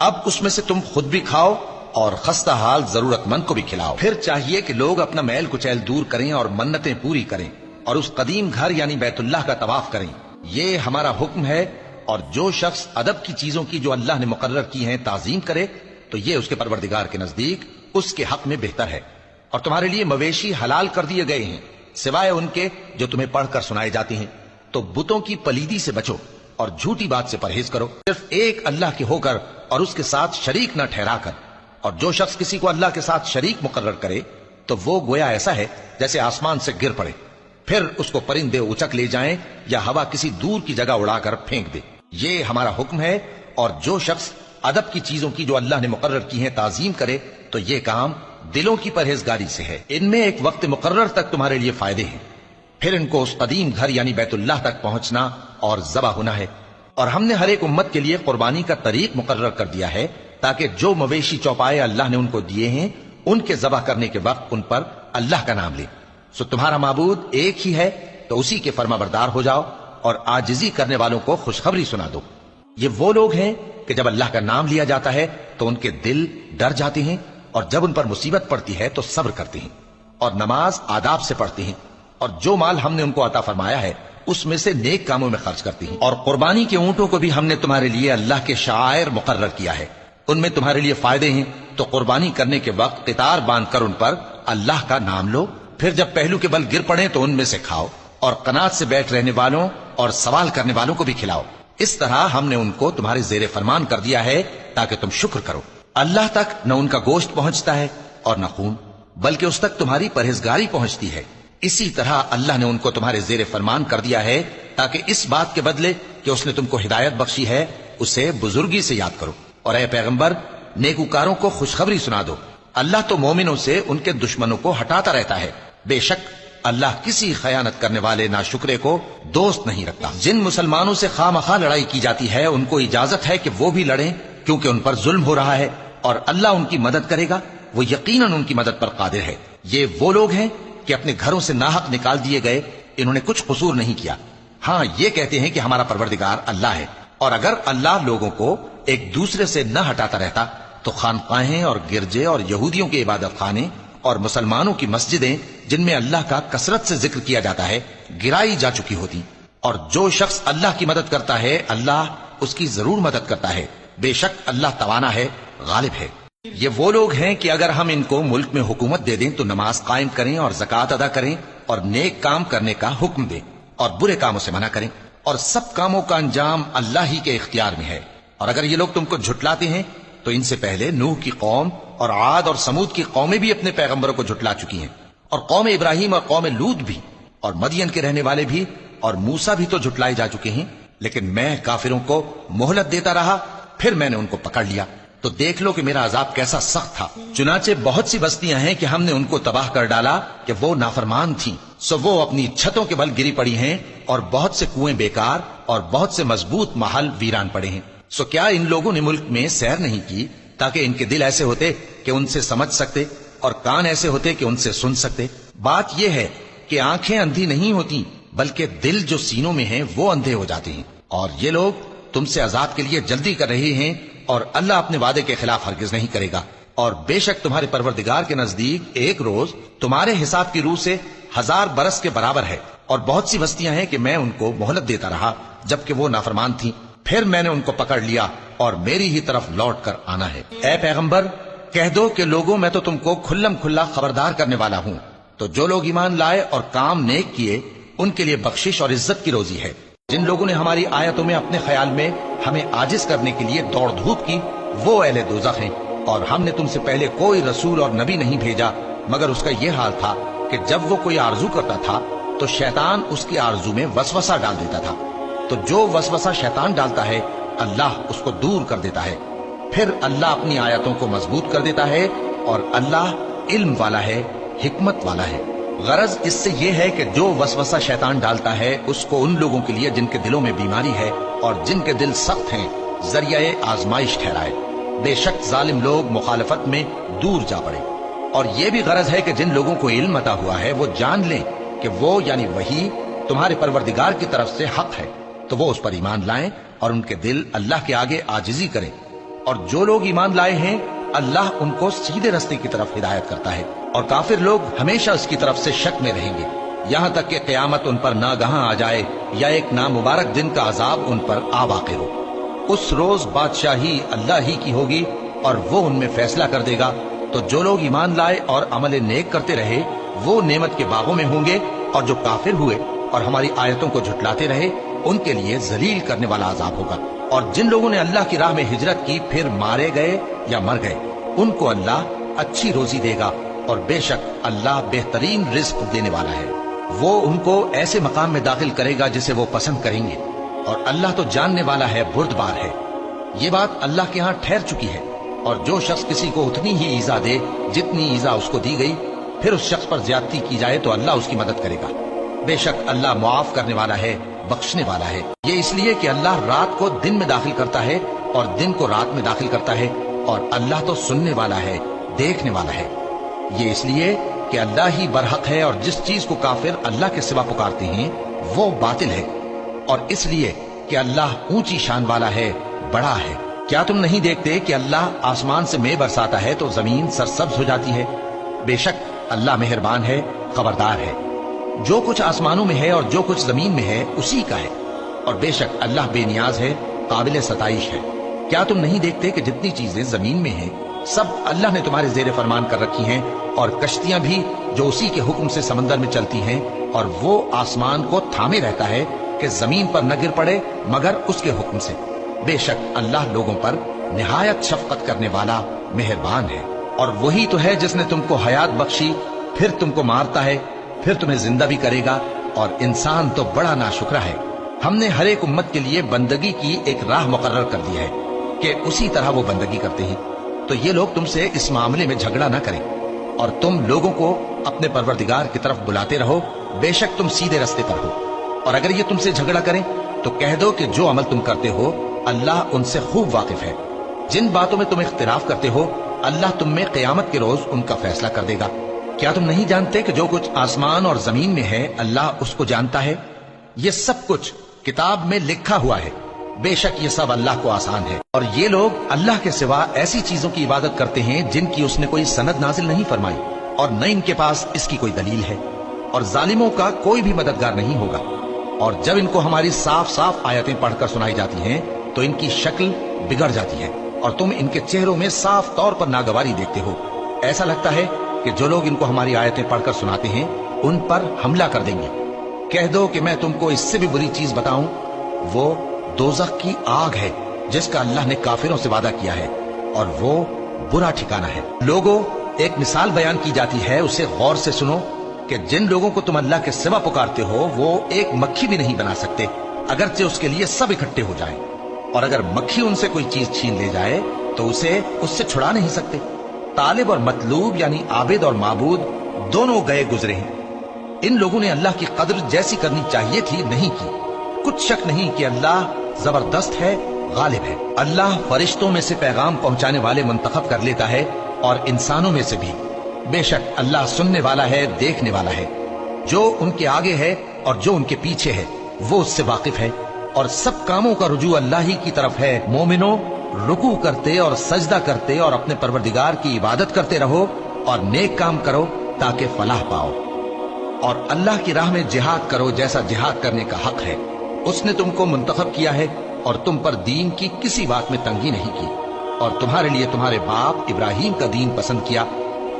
اب اس میں سے تم خود بھی کھاؤ اور خستہ حال ضرورت مند کو بھی کھلاؤ۔ پھر چاہیے کہ لوگ اپنا میل کچیل دور کریں اور منتیں پوری کریں اور اس قدیم گھر یعنی بیت اللہ کا طواف کریں، یہ ہمارا حکم ہے۔ اور جو شخص ادب کی چیزوں کی جو اللہ نے مقرر کی ہیں تعظیم کرے تو یہ اس کے پروردگار کے نزدیک اس کے حق میں بہتر ہے۔ اور تمہارے لیے مویشی حلال کر دیے گئے ہیں سوائے ان کے جو تمہیں پڑھ کر سنائے جاتے ہیں، تو بتوں کی پلیدی سے بچو اور جھوٹی بات سے پرہیز کرو، صرف ایک اللہ کے ہو کر اور اس کے ساتھ شریک نہ ٹھہرا کر۔ اور جو شخص کسی کو اللہ کے ساتھ شریک مقرر کرے تو وہ گویا ایسا ہے جیسے آسمان سے گر پڑے، پھر اس کو پرندے اچک لے جائیں یا ہوا کسی دور کی جگہ اڑا کر پھینک دے، یہ ہمارا حکم ہے۔ اور جو شخص ادب کی چیزوں کی جو اللہ نے مقرر کی ہیں تعظیم کرے تو یہ کام دلوں کی پرہیزگاری سے ہے۔ ان میں ایک وقت مقرر تک تمہارے لیے فائدے ہیں، پھر ان کو اس قدیم گھر یعنی بیت اللہ تک پہنچنا اور ذبح ہونا ہے۔ اور ہم نے ہر ایک امت کے لیے قربانی کا طریق مقرر کر دیا ہے تاکہ جو مویشی چوپائے اللہ نے ان کو دیے ہیں ان کے ذبح کرنے کے وقت ان پر اللہ کا نام لے۔ سو تمہارا معبود ایک ہی ہے تو اسی کے فرما بردار ہو جاؤ اور عاجزی کرنے والوں کو خوشخبری سنا دو۔ یہ وہ لوگ ہیں کہ جب اللہ کا نام لیا جاتا ہے تو ان کے دل ڈر جاتے ہیں، اور جب ان پر مصیبت پڑتی ہے تو صبر کرتے ہیں اور نماز آداب سے پڑھتے ہیں، اور جو مال ہم نے ان کو عطا فرمایا ہے اس میں سے نیک کاموں میں خرچ کرتے ہیں۔ اور قربانی کے اونٹوں کو بھی ہم نے تمہارے لیے اللہ کے شعائر مقرر کیا ہے، ان میں تمہارے لیے فائدے ہیں، تو قربانی کرنے کے وقت قطار باندھ کر ان پر اللہ کا نام لو، پھر جب پہلو کے بل گر پڑے تو ان میں سے کھاؤ، اور قناعت سے بیٹھ رہنے والوں اور سوال کرنے والوں کو بھی کھلاؤ۔ اس طرح ہم نے ان کو تمہارے زیر فرمان کر دیا ہے تاکہ تم شکر کرو۔ اللہ تک نہ ان کا گوشت پہنچتا ہے اور نہ خون، بلکہ اس تک تمہاری پرہیزگاری پہنچتی ہے۔ اسی طرح اللہ نے ان کو تمہارے زیر فرمان کر دیا ہے تاکہ اس بات کے بدلے کہ اس نے تم کو ہدایت بخشی ہے اسے بزرگی سے یاد کرو۔ اور اے پیغمبر نیکوکاروں کو خوشخبری سنا دو، اللہ تو مومنوں سے ان کے دشمنوں کو ہٹاتا رہتا ہے، بے شک اللہ کسی خیانت کرنے والے ناشکرے کو دوست نہیں رکھتا۔ جن مسلمانوں سے خواہ مخواہ لڑائی کی جاتی ہے ان کو اجازت ہے کہ وہ بھی لڑیں کیونکہ ان پر ظلم ہو رہا ہے، اور اللہ ان کی مدد کرے گا، وہ یقیناً ان کی مدد پر قادر ہے۔ یہ وہ لوگ ہیں کہ اپنے گھروں سے ناحق نکال دیے گئے، انہوں نے کچھ قصور نہیں کیا، ہاں یہ کہتے ہیں کہ ہمارا پروردگار اللہ ہے۔ اور اگر اللہ لوگوں کو ایک دوسرے سے نہ ہٹاتا رہتا تو خانقاہیں اور گرجے اور یہودیوں کے عبادت خانے اور مسلمانوں کی مسجدیں جن میں اللہ کا کثرت سے ذکر کیا جاتا ہے گرائی جا چکی ہوتی۔ اور جو شخص اللہ کی مدد کرتا ہے اللہ اس کی ضرور مدد کرتا ہے، بے شک اللہ توانا ہے، غالب ہے۔ یہ وہ لوگ ہیں کہ اگر ہم ان کو ملک میں حکومت دے دیں تو نماز قائم کریں اور زکوٰۃ ادا کریں اور نیک کام کرنے کا حکم دیں اور برے کاموں سے منع کریں، اور سب کاموں کا انجام اللہ ہی کے اختیار میں ہے۔ اور اگر یہ لوگ تم کو جھٹلاتے ہیں تو ان سے پہلے نوح کی قوم اور عاد اور سمود کی قومیں بھی اپنے پیغمبروں کو جھٹلا چکی ہیں، اور قوم ابراہیم اور قوم لوط بھی، اور مدین کے رہنے والے بھی، اور موسیٰ بھی تو جھٹلائے جا چکے ہیں، لیکن میں کافروں کو مہلت دیتا رہا، پھر میں نے ان کو پکڑ لیا، تو دیکھ لو کہ میرا عذاب کیسا سخت تھا۔ چنانچہ بہت سی بستیاں ہیں کہ ہم نے ان کو تباہ کر ڈالا کہ وہ نافرمان تھیں، سو وہ اپنی چھتوں کے بل گری پڑی ہیں، اور بہت سے کنویں بیکار اور بہت سے مضبوط محل ویران پڑے ہیں۔ سو کیا ان لوگوں نے ملک میں سیر نہیں کی تاکہ ان کے دل ایسے ہوتے کہ ان سے سمجھ سکتے اور کان ایسے ہوتے کہ ان سے سن سکتے؟ بات یہ ہے کہ آنکھیں اندھی نہیں ہوتی بلکہ دل جو سینوں میں ہیں وہ اندھے ہو جاتے ہیں۔ اور یہ لوگ تم سے عذاب کے لیے جلدی کر رہے ہیں، اور اللہ اپنے وعدے کے خلاف ہرگز نہیں کرے گا۔ اور بے شک تمہارے پروردگار کے نزدیک ایک روز تمہارے حساب کی روح سے 1000 برس کے برابر ہے۔ اور بہت سی بستیاں ہیں کہ میں ان کو مہلت دیتا رہا جبکہ وہ نافرمان تھیں، پھر میں نے ان کو پکڑ لیا اور میری ہی طرف لوٹ کر آنا ہے۔ اے پیغمبر کہہ دو کہ لوگوں میں تو تم کو کھلم کھلا خبردار کرنے والا ہوں، تو جو لوگ ایمان لائے اور کام نیک کیے ان کے لیے بخشش اور عزت کی روزی ہے۔ جن لوگوں نے ہماری آیتوں میں اپنے خیال میں ہمیں عاجز کرنے کے لیے دوڑ دھوپ کی وہ اہل دوزخ ہیں۔ اور ہم نے تم سے پہلے کوئی رسول اور نبی نہیں بھیجا مگر اس کا یہ حال تھا کہ جب وہ کوئی آرزو کرتا تھا تو شیطان اس کی آرزو میں وسوسہ ڈال دیتا تھا، تو جو وسوسہ شیطان ڈالتا ہے اللہ اس کو دور کر دیتا ہے، پھر اللہ اپنی آیتوں کو مضبوط کر دیتا ہے، اور اللہ علم والا ہے، حکمت والا ہے۔ غرض اس سے یہ ہے کہ جو وسوسہ شیطان ڈالتا ہے اس کو ان لوگوں کے لیے جن کے دلوں میں بیماری ہے اور جن کے دل سخت ہیں ذریعہ آزمائش ٹھہرائے، بے شک ظالم لوگ مخالفت میں دور جا پڑے۔ اور یہ بھی غرض ہے کہ جن لوگوں کو علم عطا ہوا ہے وہ جان لیں کہ وہ یعنی وحی تمہارے پروردگار کی طرف سے حق ہے، تو وہ اس پر ایمان لائیں اور ان کے دل اللہ کے آگے عاجزی کریں، اور جو لوگ ایمان لائے ہیں اللہ ان کو سیدھے رستے کی طرف ہدایت کرتا ہے، اور کافر لوگ ہمیشہ اس کی طرف سے شک میں رہیں گے، یہاں تک کہ قیامت ان پر ناگہاں آ جائے یا ایک نامبارک دن کا عذاب ان پر آ واقع ہو۔ اس روز بادشاہی اللہ ہی کی ہوگی اور وہ ان میں فیصلہ کر دے گا، تو جو لوگ ایمان لائے اور عمل نیک کرتے رہے وہ نعمت کے باغوں میں ہوں گے، اور جو کافر ہوئے اور ہماری آیتوں کو جھٹلاتے رہے ان کے لیے ذلیل کرنے والا عذاب ہوگا۔ اور جن لوگوں نے اللہ کی راہ میں ہجرت کی پھر مارے گئے یا مر گئے ان کو اللہ اچھی روزی دے گا، اور بے شک اللہ بہترین رزق دینے والا ہے۔ وہ ان کو ایسے مقام میں داخل کرے گا جسے وہ پسند کریں گے، اور اللہ تو جاننے والا ہے، بردبار ہے۔ یہ بات اللہ کے ہاں ٹھہر چکی ہے، اور جو شخص کسی کو اتنی ہی ایذا دے جتنی ایذا اس کو دی گئی، پھر اس شخص پر زیادتی کی جائے تو اللہ اس کی مدد کرے گا۔ بے شک اللہ معاف کرنے والا ہے، بخشنے والا ہے۔ یہ اس لیے کہ اللہ رات کو دن میں داخل کرتا ہے اور دن کو رات میں داخل کرتا ہے، اور اللہ تو سننے والا ہے، دیکھنے والا ہے۔ یہ اس لیے کہ اللہ ہی برحق ہے، اور جس چیز کو کافر اللہ کے سوا پکارتے ہیں وہ باطل ہے، اور اس لیے کہ اللہ اونچی شان والا ہے، بڑا ہے۔ کیا تم نہیں دیکھتے کہ اللہ آسمان سے مے برساتا ہے تو زمین سرسبز ہو جاتی ہے؟ بے شک اللہ مہربان ہے، خبردار ہے۔ جو کچھ آسمانوں میں ہے اور جو کچھ زمین میں ہے اسی کا ہے، اور بے شک اللہ بے نیاز ہے، قابل ستائش ہے۔ کیا تم نہیں دیکھتے کہ جتنی چیزیں زمین میں ہیں سب اللہ نے تمہارے زیر فرمان کر رکھی ہیں، اور کشتیاں بھی جو اسی کے حکم سے سمندر میں چلتی ہیں، اور وہ آسمان کو تھامے رہتا ہے کہ زمین پر نہ گر پڑے مگر اس کے حکم سے۔ بے شک اللہ لوگوں پر نہایت شفقت کرنے والا مہربان ہے۔ اور وہی تو ہے جس نے تم کو حیات بخشی، پھر تم کو مارتا ہے، پھر تمہیں زندہ بھی کرے گا، اور انسان تو بڑا ناشکرا ہے۔ ہم نے ہر ایک امت کے لیے بندگی کی ایک راہ مقرر کر دی ہے کہ اسی طرح وہ بندگی کرتے ہیں، تو یہ لوگ تم سے اس معاملے میں جھگڑا نہ کریں، اور تم لوگوں کو اپنے پروردگار کی طرف بلاتے رہو، بے شک تم سیدھے رستے پر ہو۔ اور اگر یہ تم سے جھگڑا کریں تو کہہ دو کہ جو عمل تم کرتے ہو اللہ ان سے خوب واقف ہے۔ جن باتوں میں تم اختلاف کرتے ہو اللہ تم میں قیامت کے روز ان کا فیصلہ کر دے گا۔ کیا تم نہیں جانتے کہ جو کچھ آسمان اور زمین میں ہے اللہ اس کو جانتا ہے؟ یہ سب کچھ کتاب میں لکھا ہوا ہے، بے شک یہ سب اللہ کو آسان ہے۔ اور یہ لوگ اللہ کے سوا ایسی چیزوں کی عبادت کرتے ہیں جن کی اس نے کوئی سند نازل نہیں فرمائی، اور نہ ان کے پاس اس کی کوئی دلیل ہے، اور ظالموں کا کوئی بھی مددگار نہیں ہوگا۔ اور جب ان کو ہماری صاف صاف آیتیں پڑھ کر سنائی جاتی ہیں تو ان کی شکل بگڑ جاتی ہے، اور تم ان کے چہروں میں صاف طور پر ناگواری دیکھتے ہو۔ ایسا لگتا ہے کہ جو لوگ ان کو ہماری آیتیں پڑھ کر سناتے ہیں ان پر حملہ کر دیں گے۔ کہہ دو کہ میں تم کو اس سے بھی بری چیز بتاؤں، وہ دوزخ کی آگ ہے جس کا اللہ نے کافروں سے وعدہ کیا ہے، اور وہ برا ٹھکانہ ہے۔ لوگوں، ایک مثال بیان کی جاتی ہے، اسے غور سے سنو کہ جن لوگوں کو تم اللہ کے سوا پکارتے ہو وہ ایک مکھی بھی نہیں بنا سکتے، اگرچہ اس کے لیے سب اکٹھے ہو جائیں، اور اگر مکھی ان سے کوئی چیز چھین لے جائے تو اسے اس سے چھڑا نہیں سکتے۔ طالب اور مطلوب یعنی عابد اور معبود دونوں گئے گزرے ہیں۔ ان لوگوں نے اللہ کی قدر جیسی کرنی چاہیے تھی نہیں کی۔ کچھ شک نہیں کہ اللہ زبردست ہے، غالب ہے۔ اللہ فرشتوں میں سے پیغام پہنچانے والے منتخب کر لیتا ہے اور انسانوں میں سے بھی۔ بے شک اللہ سننے والا ہے، دیکھنے والا ہے۔ جو ان کے آگے ہے اور جو ان کے پیچھے ہے وہ اس سے واقف ہے، اور سب کاموں کا رجوع اللہ ہی کی طرف ہے۔ مومنوں، رکوع کرتے اور سجدہ کرتے اور اپنے پروردگار کی عبادت کرتے رہو اور نیک کام کرو تاکہ فلاح پاؤ، اور اللہ کی راہ میں جہاد کرو جیسا جہاد کرنے کا حق ہے۔ اس نے تم کو منتخب کیا ہے اور تم پر دین کی کسی بات میں تنگی نہیں کی، اور تمہارے لیے تمہارے باپ ابراہیم کا دین پسند کیا۔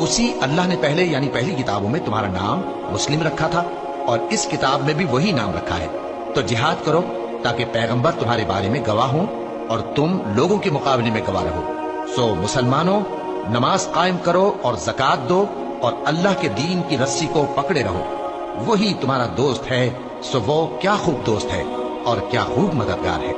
اسی اللہ نے پہلے یعنی پہلی کتابوں میں تمہارا نام مسلم رکھا تھا، اور اس کتاب میں بھی وہی نام رکھا ہے۔ تو جہاد کرو تاکہ پیغمبر تمہارے بارے میں گواہ ہوں اور تم لوگوں کے مقابلے میں گواہ رہو۔ سو مسلمانوں، نماز قائم کرو اور زکوٰۃ دو اور اللہ کے دین کی رسی کو پکڑے رہو، وہی تمہارا دوست ہے۔ سو وہ کیا خوب دوست ہے اور کیا خوب مددگار ہے۔